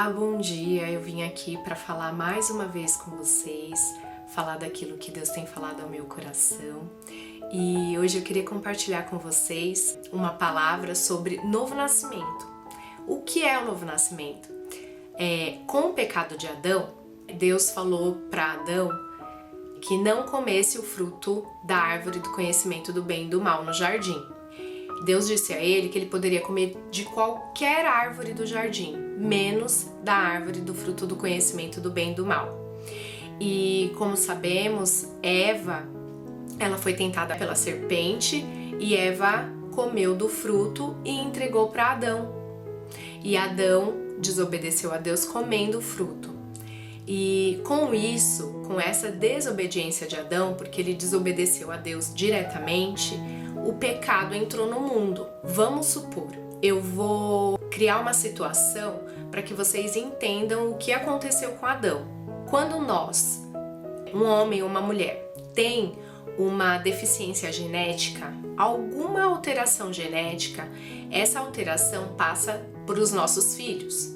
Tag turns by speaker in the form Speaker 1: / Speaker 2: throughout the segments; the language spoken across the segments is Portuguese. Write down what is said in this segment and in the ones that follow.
Speaker 1: Olá, bom dia! Eu vim aqui para falar mais uma vez com vocês, falar daquilo que Deus tem falado ao meu coração. E hoje eu queria compartilhar com vocês uma palavra sobre novo nascimento. O que é o novo nascimento? Com o pecado de Adão, Deus falou para Adão que não comesse o fruto da árvore do conhecimento do bem e do mal no jardim. Deus disse a ele que ele poderia comer de qualquer árvore do jardim, menos da árvore do fruto do conhecimento do bem e do mal. E como sabemos, Eva, ela foi tentada pela serpente e Eva comeu do fruto e entregou para Adão. E Adão desobedeceu a Deus comendo o fruto. E com isso, com essa desobediência de Adão, porque ele desobedeceu a Deus diretamente, o pecado entrou no mundo. Vamos supor, eu vou criar uma situação para que vocês entendam o que aconteceu com Adão. Quando nós, um homem ou uma mulher, tem uma deficiência genética, alguma alteração genética, essa alteração passa para os nossos filhos.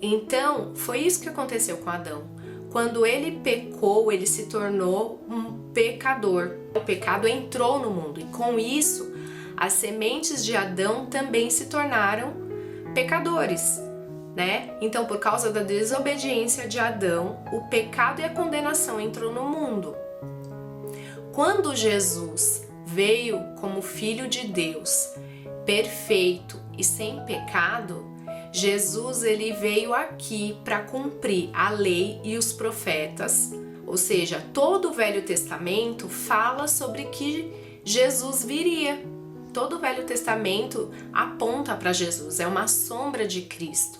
Speaker 1: Então, foi isso que aconteceu com Adão. Quando ele pecou, ele se tornou um pecador. O pecado entrou no mundo e com isso, as sementes de Adão também se tornaram pecadores, né? Então, por causa da desobediência de Adão, o pecado e a condenação entrou no mundo. Quando Jesus veio como Filho de Deus, perfeito e sem pecado, Jesus ele veio aqui para cumprir a lei e os profetas, ou seja, todo o Velho Testamento fala sobre que Jesus viria. Todo o Velho Testamento aponta para Jesus, é uma sombra de Cristo,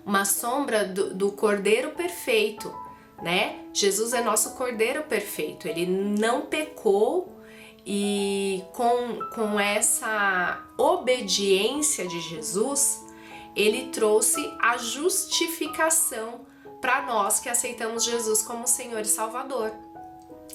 Speaker 1: uma sombra do Cordeiro perfeito, né? Jesus é nosso Cordeiro perfeito, ele não pecou e com essa obediência de Jesus, ele trouxe a justificação para nós que aceitamos Jesus como Senhor e Salvador.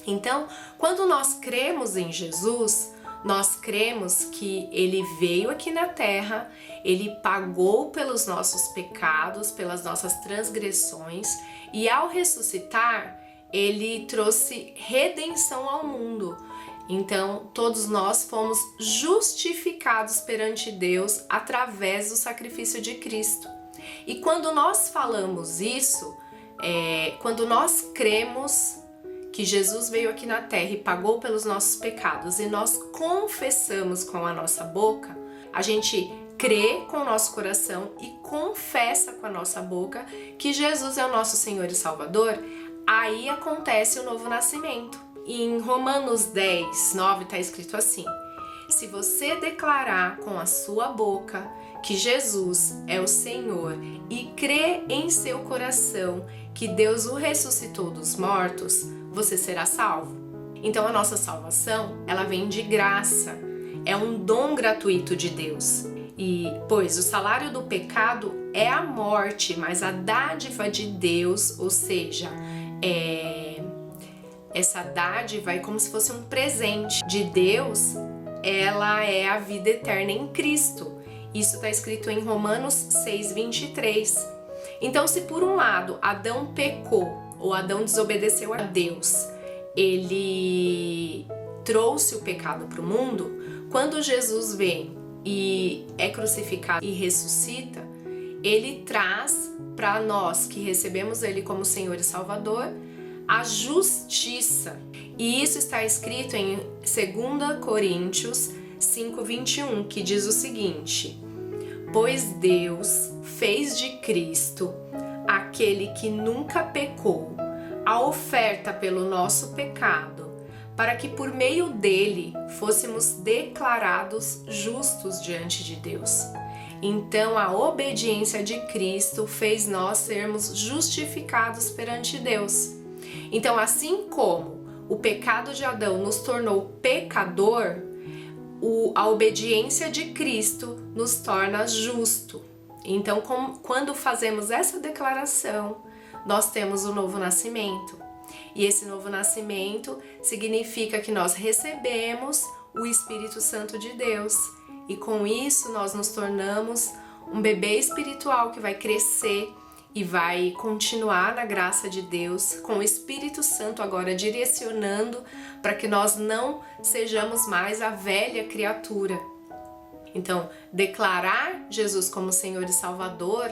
Speaker 1: Então, quando nós cremos em Jesus, nós cremos que ele veio aqui na terra, ele pagou pelos nossos pecados, pelas nossas transgressões e ao ressuscitar, ele trouxe redenção ao mundo. Então, todos nós fomos justificados perante Deus através do sacrifício de Cristo. E quando nós falamos isso, quando nós cremos que Jesus veio aqui na terra e pagou pelos nossos pecados e nós confessamos com a nossa boca, a gente crê com o nosso coração e confessa com a nossa boca que Jesus é o nosso Senhor e Salvador, aí acontece o novo nascimento. Em Romanos 10, 9 está escrito assim: se você declarar com a sua boca que Jesus é o Senhor e crer em seu coração que Deus o ressuscitou dos mortos, você será salvo. Então a nossa salvação, ela vem de graça, é um dom gratuito de Deus. E pois o salário do pecado é a morte, mas a dádiva de Deus, ou seja, essa dádiva é como se fosse um presente de Deus, ela é a vida eterna em Cristo. Isso está escrito em Romanos 6:23. Então, se por um lado Adão pecou, ou Adão desobedeceu a Deus, ele trouxe o pecado para o mundo, quando Jesus vem e é crucificado e ressuscita, ele traz para nós que recebemos ele como Senhor e Salvador, a justiça. E isso está escrito em 2 Coríntios 5:21, que diz o seguinte: pois Deus fez de Cristo, aquele que nunca pecou, a oferta pelo nosso pecado, para que por meio dele fôssemos declarados justos diante de Deus. Então a obediência de Cristo fez nós sermos justificados perante Deus. Então, assim como o pecado de Adão nos tornou pecador, a obediência de Cristo nos torna justo. Então, quando fazemos essa declaração, nós temos o novo nascimento. E esse novo nascimento significa que nós recebemos o Espírito Santo de Deus. E com isso nós nos tornamos um bebê espiritual que vai crescer e vai continuar na graça de Deus, com o Espírito Santo agora direcionando para que nós não sejamos mais a velha criatura. Então, declarar Jesus como Senhor e Salvador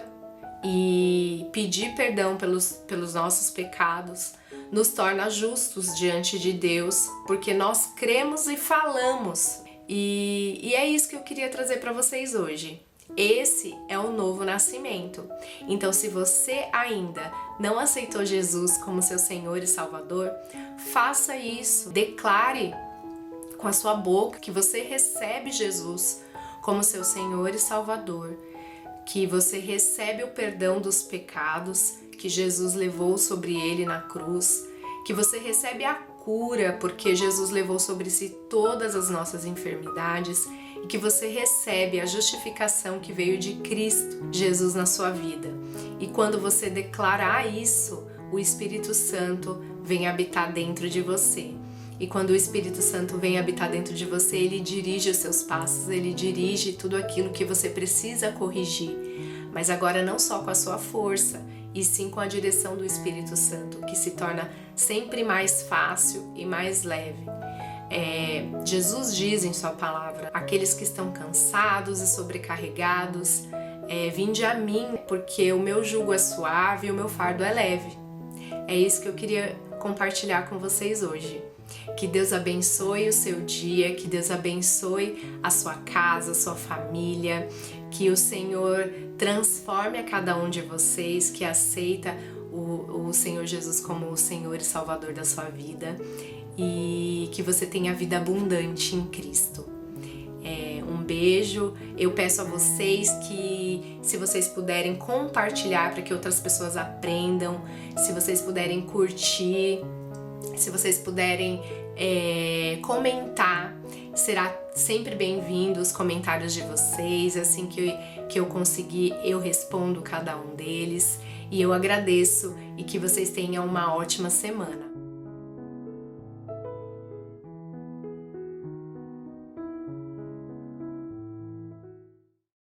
Speaker 1: e pedir perdão pelos nossos pecados nos torna justos diante de Deus, porque nós cremos e falamos. E é isso que eu queria trazer para vocês hoje. Esse é o novo nascimento. Então, se você ainda não aceitou Jesus como seu Senhor e Salvador, faça isso. Declare com a sua boca que você recebe Jesus como seu Senhor e Salvador, que você recebe o perdão dos pecados que Jesus levou sobre ele na cruz, que você recebe a cura porque Jesus levou sobre si todas as nossas enfermidades e que você recebe a justificação que veio de Cristo Jesus na sua vida. E quando você declarar isso, o Espírito Santo vem habitar dentro de você. E quando o Espírito Santo vem habitar dentro de você, ele dirige os seus passos, ele dirige tudo aquilo que você precisa corrigir. Mas agora não só com a sua força, e sim com a direção do Espírito Santo, que se torna sempre mais fácil e mais leve. Jesus diz em sua palavra: aqueles que estão cansados e sobrecarregados, vinde a mim, porque o meu jugo é suave e o meu fardo é leve. É isso que eu queria compartilhar com vocês hoje. Que Deus abençoe o seu dia, que Deus abençoe a sua casa, a sua família, que o Senhor transforme a cada um de vocês que aceita o Senhor Jesus como o Senhor e Salvador da sua vida e que você tenha vida abundante em Cristo. Um beijo. Eu peço a vocês que, se vocês puderem compartilhar para que outras pessoas aprendam, se vocês puderem curtir, se vocês puderem comentar, será sempre bem-vindo os comentários de vocês. Assim que eu conseguir, eu respondo cada um deles. E eu agradeço e que vocês tenham uma ótima semana.